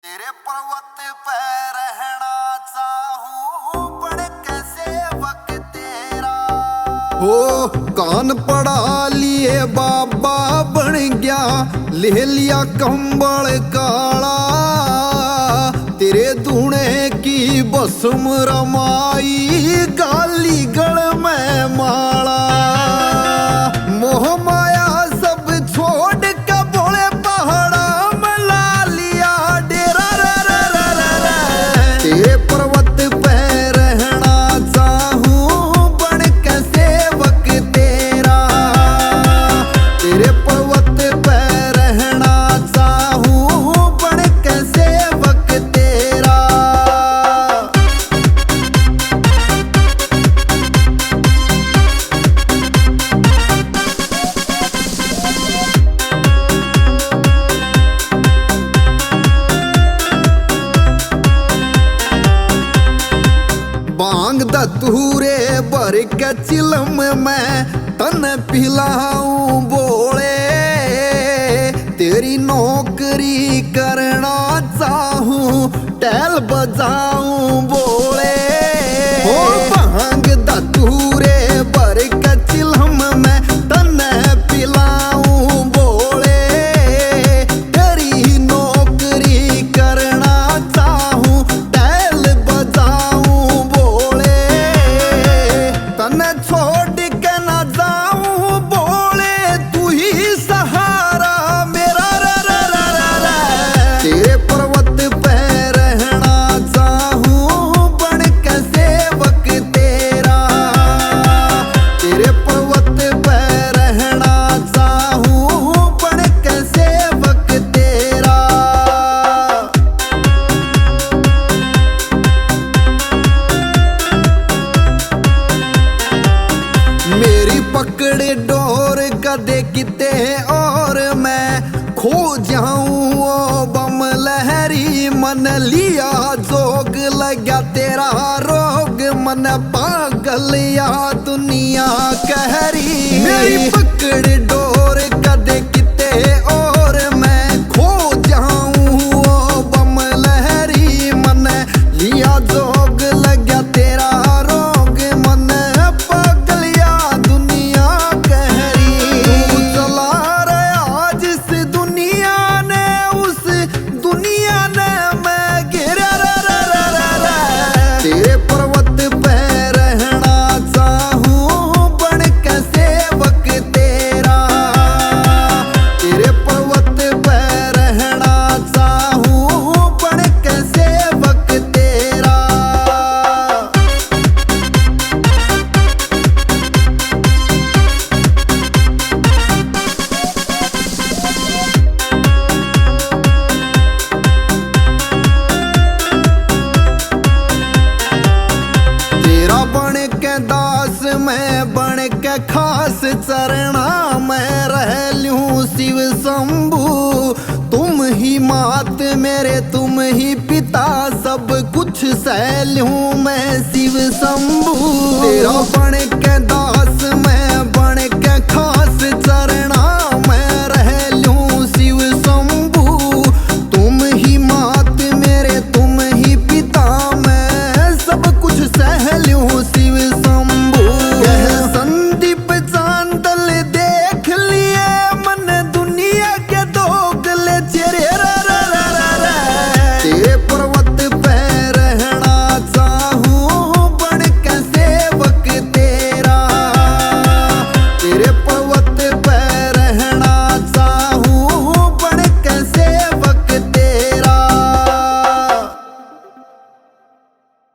तेरे पर्वत पे रहना चाहूं बड़ कैसे वक्त तेरा। ओ कान पड़ा लिए बाबा बन गया, ले लिया कंबल काला, तेरे धुने की बसम रमाई गाली गल में माला। मोह माया सब छोड़ के बोले पहाड़ा में ला लिया डेरा रे रे रे रे रे। तेरे पर्वत पे रहना चाहूं बन कैसे वक्त तेरा। तेरे पर्वत पे रहना चाहूं बन कैसे वक्त तेरा। बांग दतूरे भर के चिलम में तन पिलाऊं बोले, तेरी नौकरी करना चाहूं टैल बजाऊं बोले। ओ बांग दतूरे भर के चिलम में तन पिलाऊं बोले, तेरी नौकरी करना चाहूं टैल बजाऊं बोले। तने छोड़ के ना जाऊं बोले, तू ही सहारा मेरा रे रे रे रे रे। तेरे पर्वत पे रहना चाहूं बन कैसे वक्त तेरा। तेरे पर्वत पे रहना चाहूं बन कैसे वक्त तेरा। मेरी पकड़े डोर कदे किते और मैं खो जाऊं ओ बम लहरी। मन लिया जोग लगा तेरा रोग, मन पागल या दुनिया कहरी। मेरी पकड़ डोर कदे किते और मैं खो जाऊं ओ बम लहरी। मन लिया जोग लगा तेरा रोग, मन पागल या दुनिया कहरी। तू चला रहा जिस दुनिया ने उस दुनिया ने मैं गिरा रे रे रे रे रे। तेरे पर्वत पे रहना चाहूं बन कैसे वक्त तेरा। तेरे पर्वत पे रहना चाहूं बन कैसे वक्त तेरा। तेरा बन के दास मैं बन के खास चरना मैं रह लूं शिव शंभु। तुम ही मात मेरे तुम ही पिता, सब कुछ सह लूं मैं शिव शंभु। तेरा बन के दास